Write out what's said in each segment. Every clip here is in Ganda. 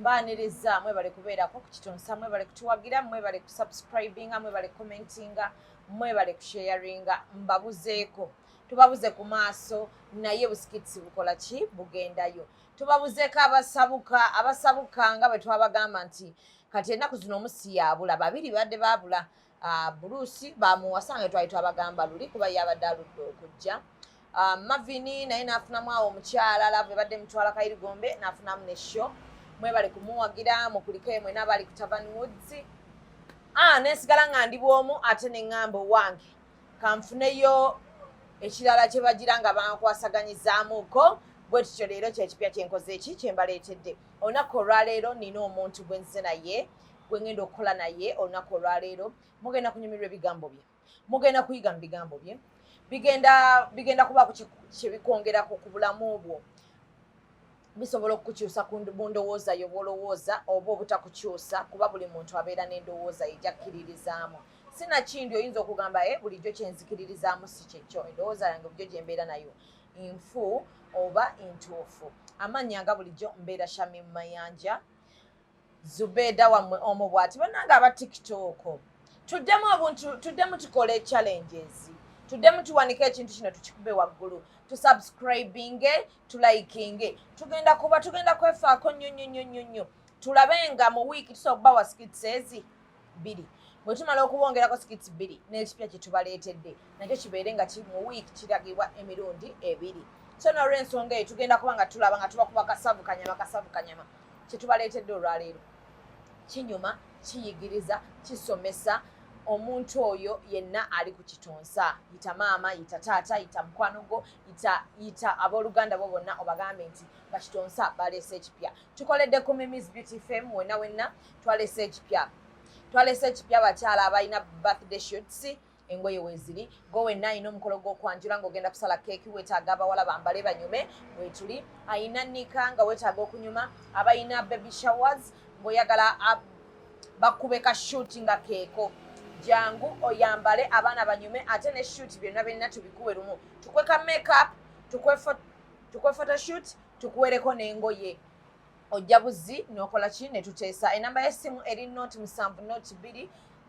mbaniriza mwebale kubeerako ku Kitonsa, mwebale kutuwagira, mwebale kusubscribinga, mwebale commentinga, mwebale kusharinga. Mbabuzeeko tubabuze ku maaso naye buskits bukola ki bugendayo. Tubabuzeeko abasabuka nga bwe twabagamba nti kati ennaku zino omusi yaabula babiri badde baabula. Bruce bamuwasange twali twabagamba luli kuba yabadde aludde okujja. Mavini naye n'afunamu awo omukyala lave badde mutwala Kayirigombe n'afunamu ne show. Mwebale kumuwagira mukuliko emwe n'abali ku Tavern Woods. Nesigala nga ndi bwomu ate ne ŋŋamba owange kanfuneyo ekirala kye bagira nga bankwasaganyizaamuko. Bwe tutyo leero kyekipya kyenkoze eki kyembaleetedde. Olunaku olwaleero nina omuntu gwe nze naye gwe ngenda okukola naye olunaku olwaleero. Mugenda kunyumirwa ebigambo bye, mugenda kuyiga mu bigambo bye, bigenda kubaako kye bikwongerako ku bulamu bwo. Bisobola okukukyusa ku ndowooza yo bw'olowooza oba obutakukyusa kuba buli muntu abeera n'endowooza ye gy'akkiririzaamu. Sinakindi oyinza okugamba bulijjo kye nzikiririzaamu si kyekyo, endowooza yange bulijjo gye mbeera nayo nfu oba ntuufu. Amannya nga bulijjo mbeera Shamim Mayanja, Zubedah wammwe omu bw'ati bannange aba TikTok. Tuddemu tukole challenges, tuddemu tuwanike ekintu kino tukikube waggulu, tusubscribinge, tulikinge. Tugenda kwefaako nnyo tulabe nga mu wiiki tusobola okubawa skits 2. Bwe tumala okubongerako skits 2 n'ekipya kye tubaleetedde nakyo kibeere nga mu wiiki kiragibwa emirundi 2. So n'olw'ensonga eyo tugenda kuba nga tulaba nga tubakuba kasavu kanyama kye tubaleetedde olwaleero. Kinyuma, kiyigiriza, kisomesa omuntu oyo yenna ali ku Kitonsa. Yita maama, yita taata, yita mukwano gwo, yita abooluganda bo bonna obagambe nti Bakitonsa baleese ekipya. Tukoledde ku Mimi's Beauty Fame wenna twaleese ekipya. Twaleese ekipya abakyala abalina birthday shoots, engoye weeziri. Go wenna alina omukolo gw'okwanjula ng'ogenda kusala keeki weetaaga abawala bambale banyume weetuli. Alina nnika nga weetaaga okunyuma. Abalina baby showers ng'oyagala bakube ka shoot nga keeko. Jangu oyambale abaana banyume ate ne shoot byonna byonna tubikuwe lumu. Tukwe ka makeup, tukwe photoshoot, tukuwereko n'engoye. Ojja buzzi n'okola ki ne tuteesa. Enamba y'essimu eri 0702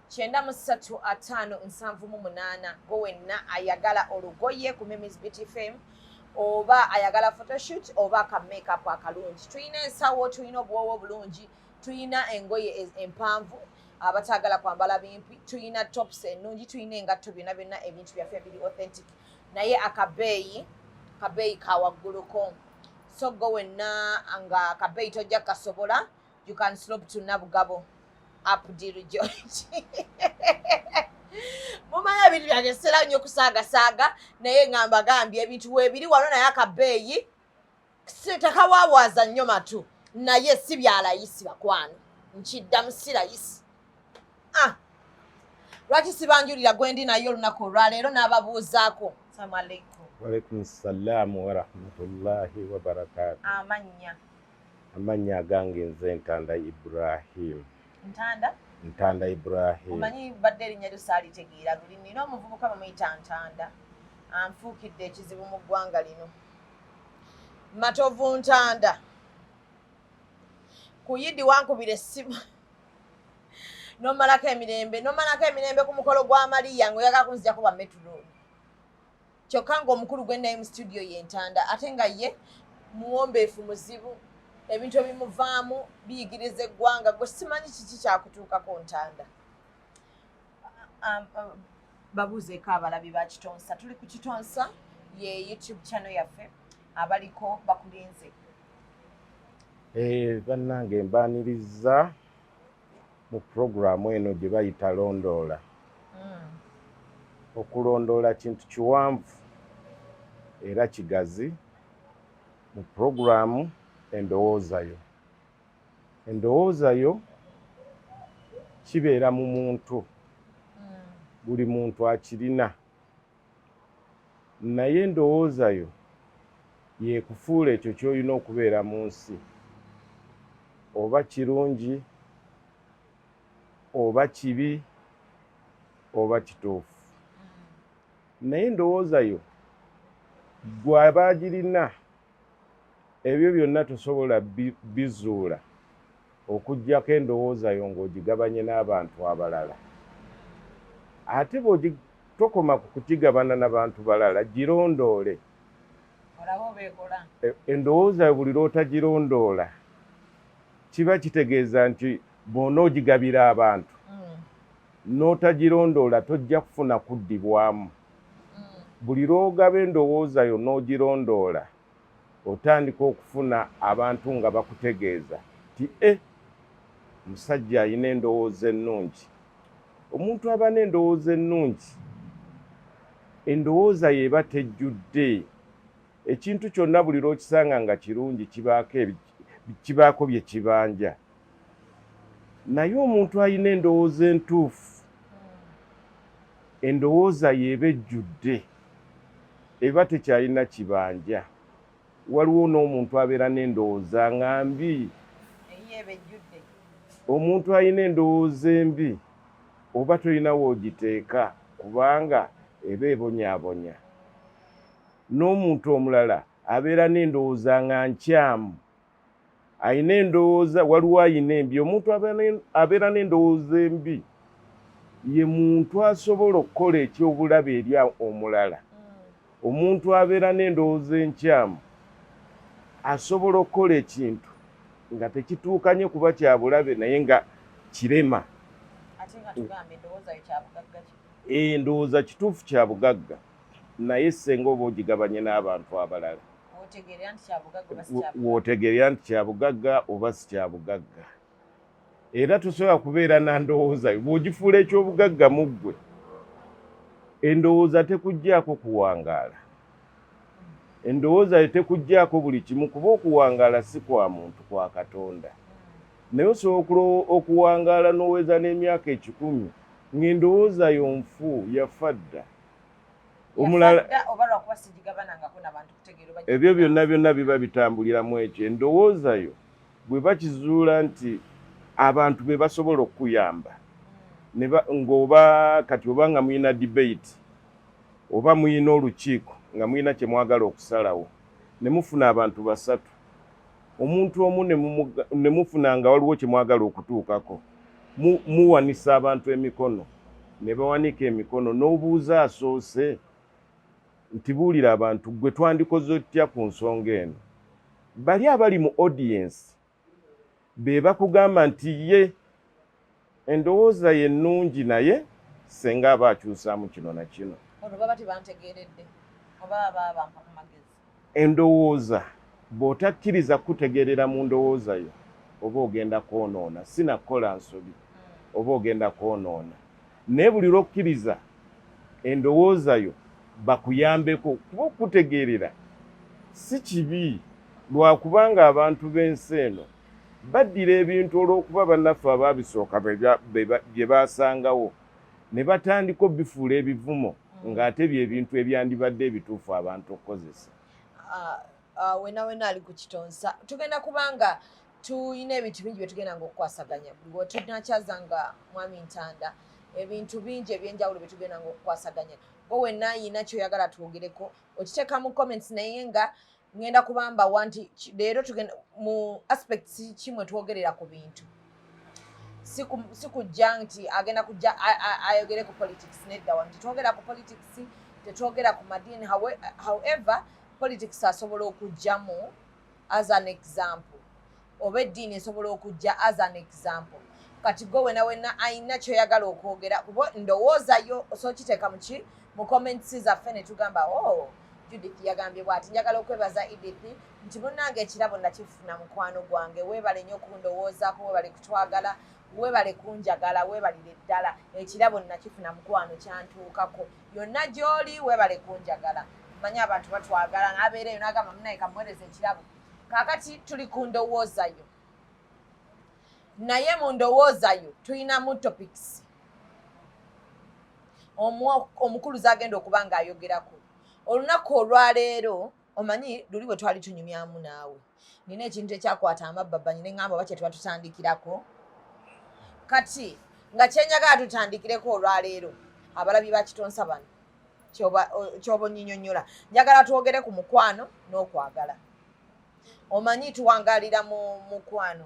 93578. Go wenna ayagala olugoye ku Mimi's Beauty Fame oba ayagala photoshoot oba aka makeup akalungi. Tuyina ensawo, tuyina obuwowo obulungi, tuyina engoye empanvu abatagala kwambala bimpi, tuyina tops ennungi, tuyina engatto byonna ebintu byaffe biri authentic naye akabeeyi ka wagguluko. So go wenna nga akabeeyi tojja kasobola, you can slop to Nabugabo up Diru George. Mumanya ebintu byange sera nnyo kusaagasaaga naye ngamba gambye ebintu weebiri wano naye akabeeyi tekawaawaza nnyo matu naye si byalayisi bakwano nkiddamu si layisi. Lwaki sibanjulira gwe ndi naye olunaku olwaleero n'ababuuzaako. Assalamu alaikum. Walaikum salaamu wa rahmatullahi wa barakatuh. Amannya gange nze Ntanda Ibrahim. Ntanda Ibrahim. Omanyi badde erinnya lyo saalitegeera luli nina omuvubuka bamuyita Ntanda anfuukidde ekizibu mu ggwanga lino. Matovu Ntanda ku Yidi wankubira essimu nomalako emirembe ku mukolo gwa Mariya ng'oyagala kunzijjako ba Metro. Kyokka ng'omukulu gwe naye mu studio ye Ntanda ate nga ye muwombeefu muzibu, ebintu ebimuvaamu biyigiriza eggwanga, gwe simanyi kiki kyakutuukako Ntanda. Babuuzeeko abalabi ba Kitonsa. Tuli ku Kitonsa ye YouTube channel yaffe abaliko bakulinze. Bannange mbaaniriza mu programu eno gye bayita londoola. Okulondoola kintu kiwanvu era kigazi mu programu endowooza yo. Endowooza yo kibeera mu muntu, buli muntu akirina, naye endowooza yo yeekufuula ekyo ky'olina okubeera mu nsi, oba kirungi oba kibi oba kituufu. Naye endowooza yo gw'aba agirina ebyo byonna tosobola bizuula okuggyako endowooza yo ng'ogigabanye n'abantu abalala. Ate tokoma ku kukigabana n'abantu balala, girondoole. Endowooza yo buli lw'otagirondoola kiba kitegeeza nti bw'onoogigabira abantu n'otagirondoola tojja kufuna kuddibwamu. Buli lw'ogaba endowooza yo n'ogirondoola otandika okufuna abantu nga bakutegeeza ti musajja alina endowooza ennungi. Omuntu aba n'endowooza ennungi, endowooza ye eba tejjudde. Ekintu kyonna buli lw'okisanga nga kirungi kibaako bye kibanja. Naye omuntu alina endowooza entuufu, endowooza ye eba ejjudde, eba tekyalina kibanja. Waliwo n'omuntu abeera n'endowooza nga mbi. Omuntu alina endowooza embi oba tolina woogiteeka kubanga eba ebonyaabonya. N'omuntu omulala abeera n'endowooza nga nkyamu, alina endowooza, waliwo alina embi. Omuntu abeera n'endowooza embi ye muntu asobola okukola ekyobulabe eri omulala. Omuntu abeera n'endowooza enkyamu asobola okukola ekintu nga tekituukanye kuba kya bulabe naye nga kirema. Endowooza kituufu kya bugagga naye senga oba ogigabanye n'abantu abalala wootegeera nti kya bugagga oba si kya bugagga. Era tosobola kubeera na ndowooza yo bw'ogifuula ekyobugagga mu ggwe. Endowooza tekuggyako kuwangaala. Endowooza yo tekuggyako buli kimu kuba okuwangaala si kwa muntu, kwa Katonda. Naye osobola okuwangaala n'oweza n'emyaka 10 ng'endowooza yo nfu yafa dda. Ebyo byonna biba bitambuliramu ekyo. Endowooza yo bwe bakizuula nti abantu be basobola okuyamba ng'oba kati oba nga muyina debate oba muyina olukiiko nga muyina kye mwagala okusalawo ne mufuna abantu 3, omuntu omu ne mufuna nga waliwo kye mwagala okutuukako, muwanisa abantu emikono, ne bawanika emikono n'obuuza asoose nti buulira abantu gwe twandikoze otya ku nsonga eno. Bali abali mu audience be bakugamba nti ye endowooza ye nnungi naye senga aba akyusaamu kino na kino. Endowooza bw'otakkiriza kutegeerera mu ndowooza yo oba ogenda kwonoona, sinakola nsobi oba ogenda kwonoona. Naye buli lw'okkiriza endowooza yo bakuyambeko kuba okutegeerera si kibi, lwakubanga abantu b'ensi eno baddira ebintu olw'okuba bannaffe abaabisooka bye baasangawo ne batandika bifuula ebivumo ng'ate by'ebintu ebyandibadde ebituufu abantu okukozesa. Wena ali ku Kitonsa tugenda kubanga tuyina ebintu bingi bye tugenda ng'okukwasaganya. Buli we tunakyazanga Mwami Ntanda ebintu bingi ebyenjawulo bye tugenda ng'okukwasaganya. Bo wenna yina kyoyagala twogireko okiteeka mu comments naye nga ngenda kubamba wanti leero tugenda mu aspects kimwe twogerera ku bintu. Si kujja nti agenda kujja ayogere ku politics nedda wanti twogera ku politics tetwogera ku madiini. However politics asobola okujjamu as an example oba eddiini esobola okujja as an example. Kati gwe wenna ayina kyoyagala okwogera kuba ndowooza yo osobola kiteeka mu comments zaffe ne tugamba Judith yagambye bw'ati njagala okwebaza Edith nti munnange ekirabo nakifuna mukwano gwange, weebale nnyo kundowoozaako, weebale kutwagala, weebale kunjagala, weebalire ddala, ekirabo nakifuna mukwano kyantuukako, yonna gy'oli weebale kunjagala. Manyi abantu batwagala n'abeera eyo n'agamba munnaye kamuweereza ekirabo. Kaakati tuli ku ndowooza yo, naye mu ndowooza yo tulinamu topics omukulu z'agenda okuba ng'ayogerako. Olunaku olwaleero omanyi luli bwe twali tunyumyamu naawe nina ekintu ekyakwata amabbabba nyine ngamba oba kye tuba tutandikirako. Kati nga kyenjagala tutandikireko olwaleero abalabi ba Kitonsa bano kyoba onnyinyonnyola, njagala twogere ku mukwano n'okwagala. Omanyi tuwangalira mu mukwano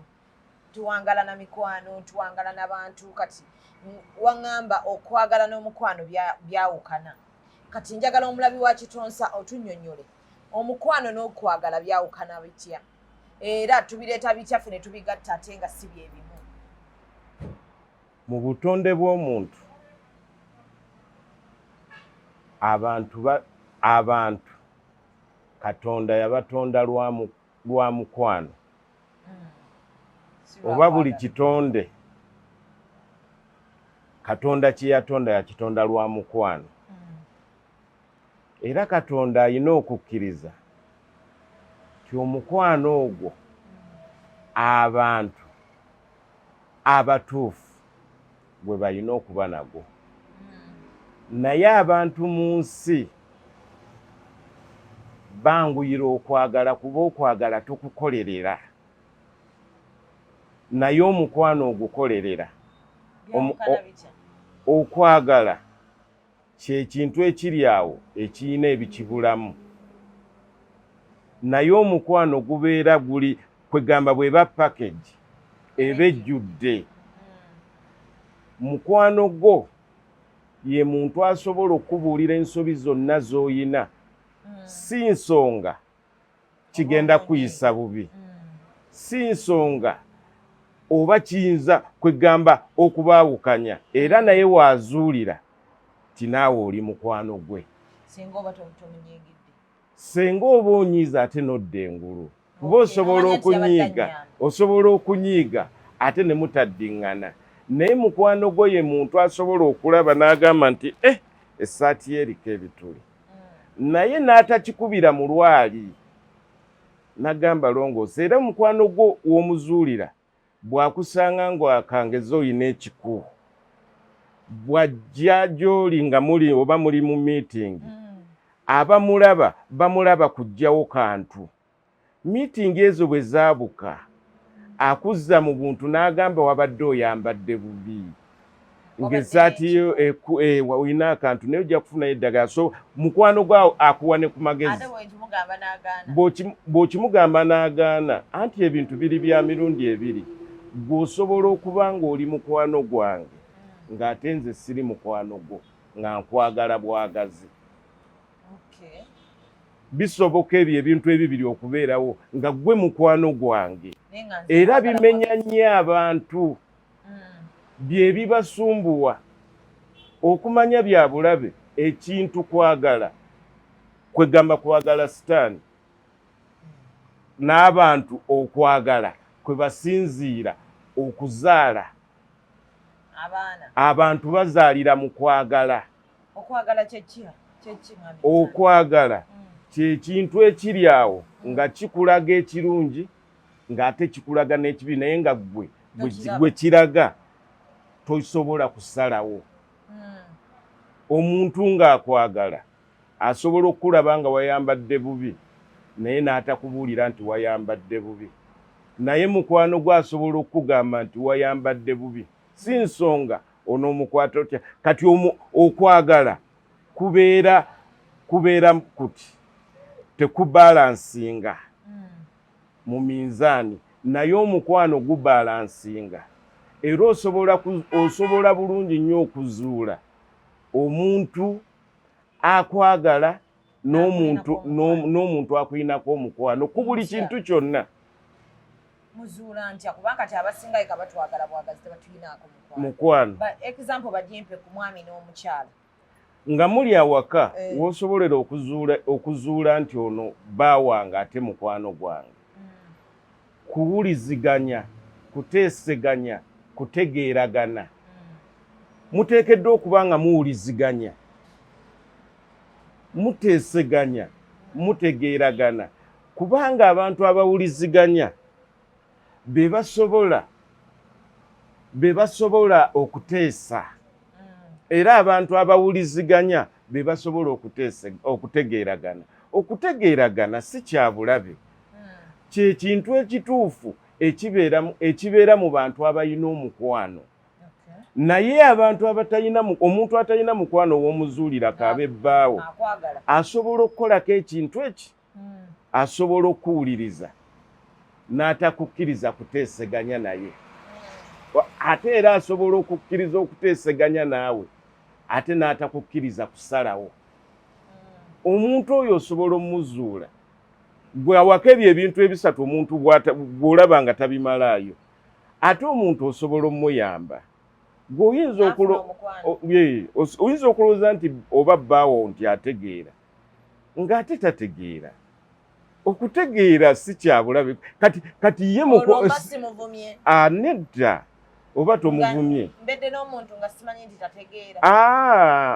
tuwangala na mikwano tuwangala n'abantu kati waŋŋamba okwagala n'omukwano byawukana kati njagala omulabi wa Kitonsa otunnyonnyole omukwano n'okwagala byawukana bitya era tubireeta bitya ffe ne tubigatta ate nga si bye bimu mu butonde bw'omuntu abantu Katonda yabatonda lwa mukwano oba buli kitonde Katonda kye yatonda yakitonda lwa mukwano era Katonda alina okukkiriza ti omukwano ogwo abantu abatuufu bwe balina okuba nagwo naye abantu mu nsi banguyira okwagala kuba okwagala tokukolerera naye omukwano ogukolerera okwagala kyekintu ekiri awo ekirina ebikibulamu naye omukwano gubeera guli kwegamba bweba package eba ejjudde mukwano gwo ye muntu asobola okubuulira ensobi zonna z'oyina si nsonga kigenda kuyisa bubi si nsonga oba kiyinza kwegamba okubaawukanya era naye waazuulira ti naawe oli mukwano gwe senga oba onyiiza ate nodda engulu kuba osobola okunyiiga ate ne mutaddiŋŋana naye mukwano gwo ye muntu asobola okulaba n'agamba nti essaati ye eriko ebituli naye n'atakikubira mu lwali n'agamba longoosa era mukwano gwo w'omuzuulira bw'akusanga ng'akangeza oyina ekiku bw'ajja gy'oli nga muli oba muli mu miitingi bamulaba kuggyawo kantu miitingi ezo bwe zaabuka akuzza mu buntu n'agamba wabadde oyambadde bubi ng'essaati yo olina akantu naye ojja kufunayo eddagala so mukwano gwawo akuwa ne ku magezi bw'okimugamba n'agaana anti ebintu biri bya mirundi ebiri gw'osobola okuba ng'oli mukwano gwange ng'ate nze siri mukwano gwo nga nkwagala bwagazi bisoboka ebyo ebintu ebibiri okubeerawo nga gwe mukwano gwange era bimenya nnyo abantu bye bibasumbuwa okumanya bya bulabe ekintu kwagala kwegamba kwagala sitaani n'abantu okwagala kwe basinziira okuzaala abantu bazaalira mu kwagala okwagala kyekintu ekiri awo nga kikulaga ekirungi ng'ate kikulaga n'ekibi naye nga gwe kiraga tosobola kusalawo omuntu ng'akwagala asobola okulaba nga wayambadde bubi naye n'atakubuulira nti wayambadde bubi naye mukwano gwe asobola okugamba nti wayambadde bubi si nsonga onoomukwata otya kati okwagala kubeera kuti tekubalansinga mu minzaani naye omukwano gubalansinga era osobola bulungi nnyo okuzuula omuntu akwagala n'omuntu akuyinako omukwano ku buli kintu kyonna muzuula ntya kubanga kati abasinga eka batwagala bwagazi tebatuyinaako mukwano example bajimpe ku mwami n'omukyala nga muli awaka wosobolera okuzuula nti ono baawange ate mukwano gwange kuwuliziganya kuteeseganya kutegeeragana muteekeddwa okuba nga muwuliziganya muteeseganya mutegeeragana kubanga abantu abawuliziganya be basobola okuteesa era abantu abawuliziganya be basobola okutegeeragana si kya bulabe kyekintu ekituufu ekibeera mu bantu abalina omukwano naye omuntu atalina mukwano ow'omuzuulira kaaba ebbaawo asobola okukolako ekintu eki asobola okuwuliriza n'atakukkiriza kuteeseganya naye ate era asobola okukkiriza okuteeseganya naawe ate n'atakukkiriza kusalawo omuntu oyo osobola omuzuula gwe awaka ebintu ebisatu omuntu bw'olaba nga tabimalaayo ate omuntu osobola omuyamba gwe oyinza okulowooza nti oba bbaawo nti ategeera ng'ate tategeera okutegeera si kyabulabe kati ye nedda oba tomuvumye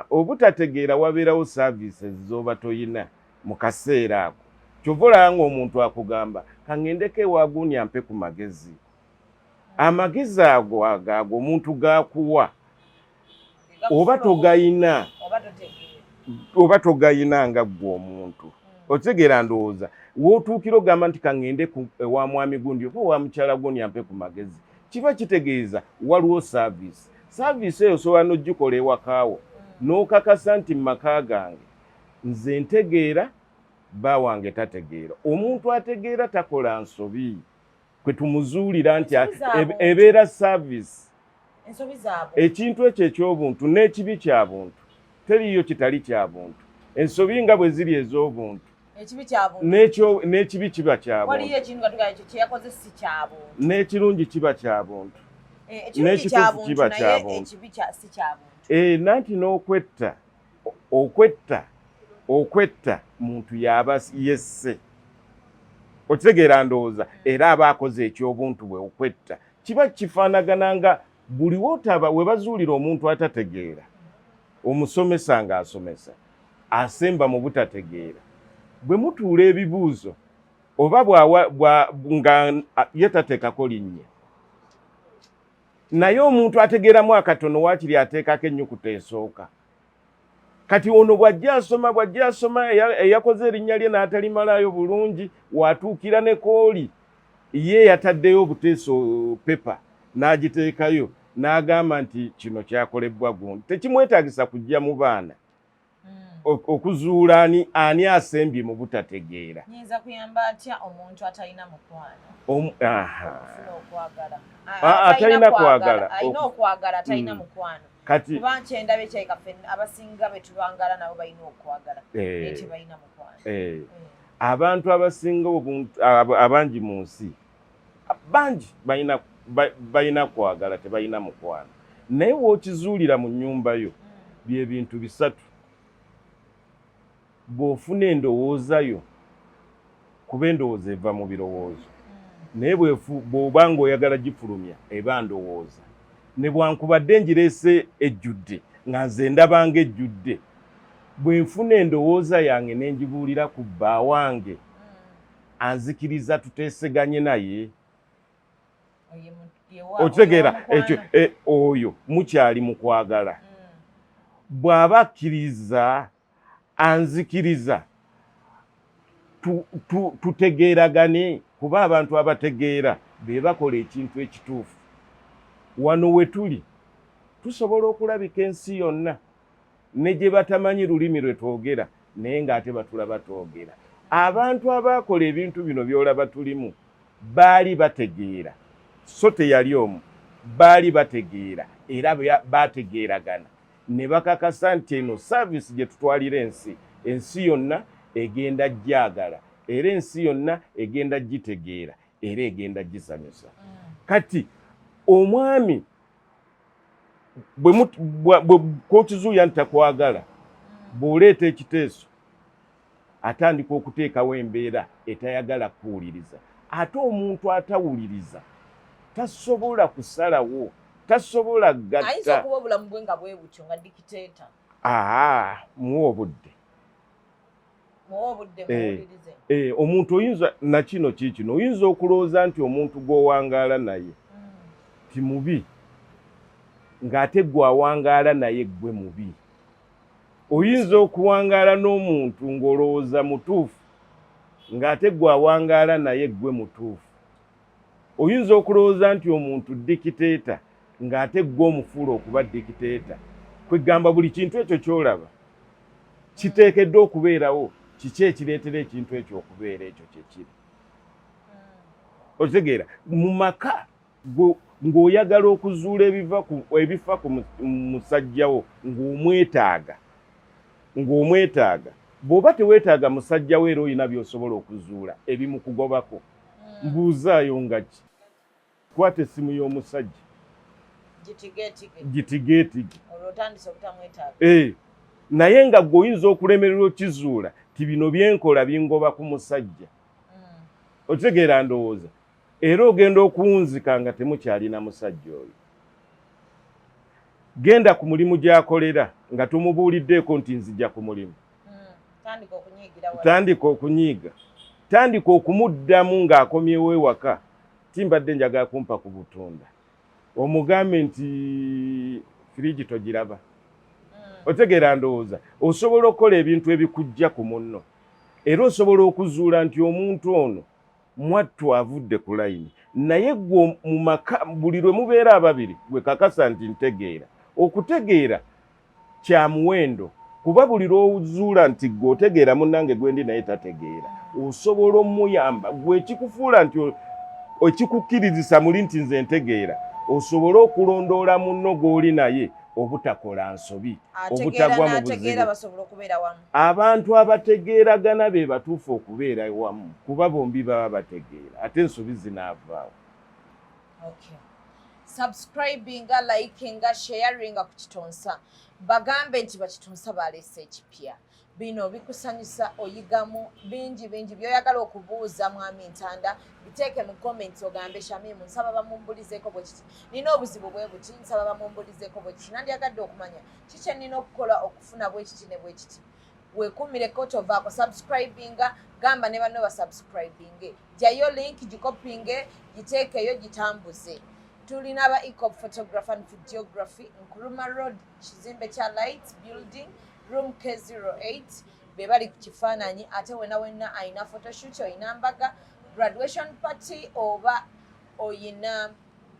obutategeera wabeerawo services z'oba toyina mu kaseera ako kyova olaba omuntu akugamba kaŋŋendeko ewaaguni ampe ku magezi amagezi ago omuntu gakuwa oba togayina oba togayina nga ggwe omuntu otegeera ndowooza wootuukira ogamba nti kaŋŋende ewa mwami gundi oba ewa mukyala gundi ampe ku magezi kiba kitegeeza waliwo saavisi eyo osobola n'ogikola ewakaawo n'okakasa nti mu maka gange nze ntegeera bba wange tategeera omuntu ategeera takola nsobi kwe tumuzuulira nti ebeera saavisi ekintu ekyo eky'obuntu n'ekibi kya buntu teriyo kitali kya buntu ensobi nga bwe ziri ez'obuntu n'ekibi kiba kya buntu n'ekirungi kiba kya buntu n'ekituufu kiba kya buntu nanti n'okwetta muntu y'aba yesse okitegeera ndowooza era aba akoze eky'obuntu bwe okwetta kiba kifaanagana nga buli wootaba we bazuulira omuntu atategeera omusomesa ng'asomesa asemba mu butategeera bwe mutuula ebibuuzo oba nga ye tateekako linnya naye omuntu ategeeramu akatono waakiri ateekako ennyukuta esooka kati ono bw'ajja asoma eyakoze erinnya lye n'atalimalaayo bulungi watuukira ne kooli ye yataddeyo obuteeso pepa n'agiteekayo n'agamba nti kino kyakolebwa gundi tekimwetaagisa kujja mu baana okuzuula ani asembye mu butategeera nyinza kuyamba atya omuntu atalina mukwano atalina kwagala alina okwagala atalina mukwano kati kuba nkyendabye kyekaffe abasinga be tubangala nabo balina okwagala tebalina mukwano abantu abasinga abangi mu nsi bangi balina kwagala tebalina mukwano naye wookizuulira mu nnyumba yo bye bintu bisatu bw'ofuna endowooza yo kuba endowooza eva mu birowoozo naye bw'oba ng'oyagala gifulumya eba ndowooza ne bwankubadde ngireese ejjudde nga nze ndabanga ejjudde bwe nfuna endowooza yange ne ngibuulira ku bba wange anzikiriza tuteeseganye naye okitegeera ekyo oyo mukyali mu kwagala bw'aba akkiriza anzikiriza tutegeeragane kuba abantu abategeera be bakola ekintu ekituufu wano we tuli tusobola okulabika ensi yonna ne gye batamanyi lulimi lwe twogera naye ng'ate batulaba twogera abantu abaakola ebintu bino by'olaba tulimu baali bategeera so teyali omu baali bategeera era baategeeragana ne bakakasa nti eno saavisi gye tutwalira ensi yonna egenda gyagala era ensi yonna egenda gitegeera era egenda gisanyusa kati omwami bw'okizuuya nti takwagala bw'oleeta ekiteeso atandika okuteekawo embeera etayagala kuwuliriza ate omuntu atawuliriza tasobola kusalawo tasobola gatta ayinza okuba obulamu bwe nga bwe butyo nga dikiteeta muwa obudde omuntu oyinza nakino kiikino oyinza okulowooza nti omuntu gw'owangaala naye ti mubi ng'ate gwawangaala naye gwe mubi oyinza okuwangaala n'omuntu ng'olowooza mutuufu ng'ate gwawangaala naye gwe mutuufu oyinza okulowooza nti omuntu dikiteeta ng'ate gwe omufuula okuba dikiteeta kwegamba buli kintu ekyo ky'olaba kiteekeddwa okubeerawo kiki ekireetera ekintu ekyo okubeera ekyo kyekiri otegeera mu maka ng'oyagala okuzuula ebifa ku musajjawo ng'omwetaaga bw'oba teweetaaga musajjawo era olina by'osobola okuzuula ebimukugobako mbuuzaayo nga ki kwata essimu y'omusajja gitigeetige naye nga ggwe okulemererwa okizuula ti bino byenkola bingoba ku musajja otegeera ndowooza era ogenda okuwunzika nga temukyalina musajja oyo genda ku mulimu gy'akolera nga tumubuuliddeeko nti nzija ku mulimu tandika okunyiiga tandika okumuddamu ng'akomyewo ewaka timbadde njagala kumpa ku butunda omugambe nti firigi togiraba otegeera ndowooza osobola okukola ebintu ebikujja ku munno era osobola okuzuula nti omuntu ono mwattu avudde ku layini naye gwe mu maka buli lwe mubeera ababiri gwe kakasa nti ntegeera okutegeera kya muwendo kuba buli lw'ozuula nti gwe otegeera munnange gwendi naye tategeera osobola omuyamba gwe ekikufuula nti ekikukkirizisa muli nti nze ntegeera osobola okulondoola munno gw'oli naye obutakola nsobi obutagwa mu buzibu abantu abategeeragana be batuufu okubeera wamu kuba bombi baba bategeera ate ensobi zinaavaawo. Subscribinga, likinga, sharinga ku Kitonsa. Bagambe nti bakitonsa baleese ekipya. Bino bikusanyusa oyigamu bingi byoyagala okubuuza mwami Ntanda biteeke mu comments ogambe Shamim nsaba bamumbulizeeko bwe kiti nina obuzibu bwe buti nsaba bamumbulizeeko bwe kiti nandyagadde okumanya kiki nina okukola okufuna bwe kiti ne bwe kiti weekumireko tovaako subscribinga gamba ne banno basubscribinge jyayo link gikopinge giteekeyo gitambuze. Tulina aba eco photographer and videography Nkuruma Road kizimbe kya Lights Building room K08 bebali ku kifaananyi ate wena ayina photoshoot oyina mbaga graduation party oba oyina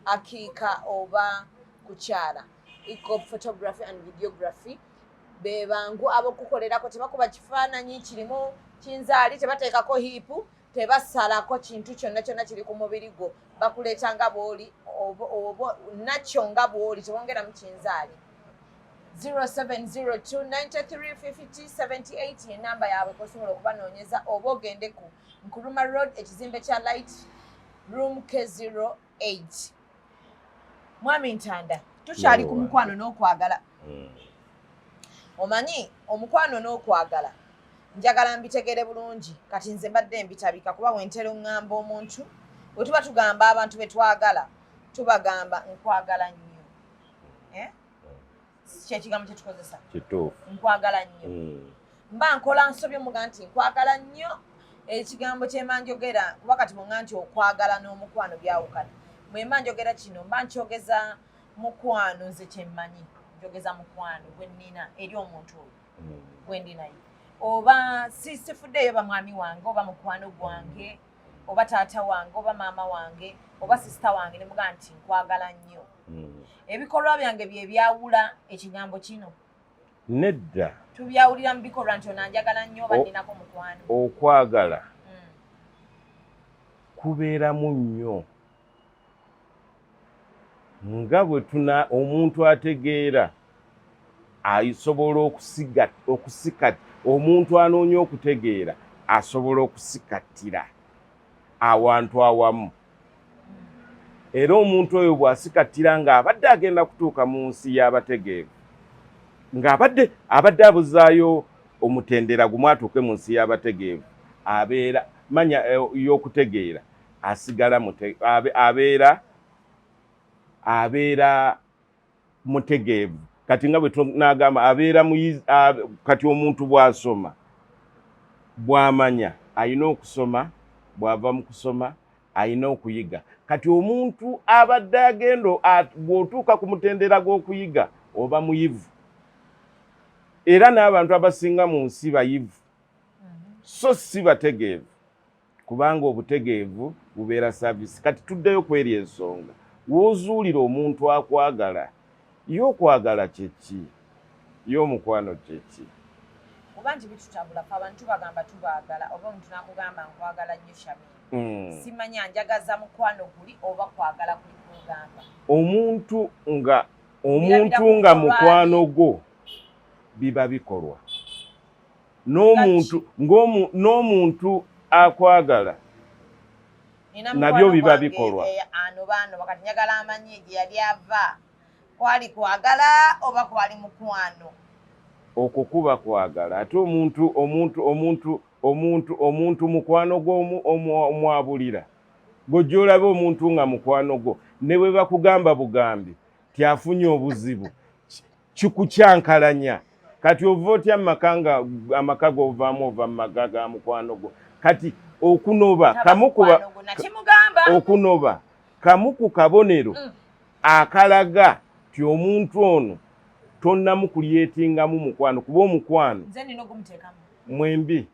akiika oba kukyala eco photography and videography bebangu abokukolerako tebakuba kifaananyi kirimu kinzaali tebateekako hiipu tebasalako kintu kyonna kiri ku mubiri gwo bakuleeta nga bw'oli nakyo nga bw'oli tebongera mu kinzaali. 0702935078 ye namba yaabwe kosobola okubanoonyeza oba ogende ku Nkuruma Road ekizimbe kya Light room K08. Mwami Ntanda tukyali ku mukwano n'okwagala. Omanyi omukwano n'okwagala njagala mbitegeere bulungi kati nze mbadde mbitabika kuba wentera oŋŋamba omuntu bwe tuba tugamba abantu be twagala tubagamba nkwagala nnyo. Kyekigambo kye tukozesa nkwagala nnyo mba nkola nsobye muga nti nkwagala nnyo ekigambo kyemba njogera kuba kati muŋŋa nti okwagala n'omukwano byawukana mwemba njogera kino mba nkyogeza mukwano nze kyemmanyi njogeza mukwano gwe nnina eri omuntu oyo gwe ndi naye oba sifuddeeyo bamwami wange oba mukwano gwange oba taata wange oba maama wange oba sisita wange ne muga nti nkwagala nnyo. Ebikolwa byange bye byawula ekigambo kino nedda tubyawulira mu bikolwa nti onanjagala nnyo oba nninako mukwano. Okwagala kubeeramu nnyo nga bwe tuna omuntu ategeera asobola okusikata omuntu anoonya okutegeera asobola okusikattira awantu awamu era omuntu oyo bw'asikattira ng'abadde agenda kutuuka mu nsi y'abategeevu ng'abadde abuzaayo omutendera gumu atuuke mu nsi y'abategeevu abeera manya y'okutegeera asigala abeera mutegeevu kati nga bwe tunagamba abeera kati omuntu bw'asoma bw'amanya ayina okusoma bw'ava mu kusoma ayina okuyiga kati omuntu abadde agenda bw'otuuka ku mutendera gw'okuyiga oba muyivu era n'abantu abasinga mu nsi bayivu so si bategeevu kubanga obutegeevu bubeera saavisi kati tuddeyo kweri ensonga w'ozuulira omuntu akwagala y'okwagala kyeki y'omukwano kyeki oba nti bitutabula fe abantu bagamba tubaagala oba omuntu n'akugamba nkwagala nnyo Shamim simanya njagaza mukwano guli oba kwagala kuli kugamba omuntu nga mukwano gwo biba bikolwa n'omuntu akwagala nabyo biba bikolwa. Ano bano bakati njagala amanye gye yali ava kwali kwagala oba kwali mukwano. Okwo kuba kwagala ate omuntu mukwano gwo omwabulira gojja olabe omuntu nga mukwano gwo ne bwe bakugamba bugambi tyafunye obuzibu kikukyankalanya kati ova otya amaka govaamu ova mu maga ga mukwano gwo kati okunoba kamu ku kabonero akalaga ti omuntu ono tonnamukulyetingamu mukwano kuba omukwano nze nina ogumuteekamu mwembi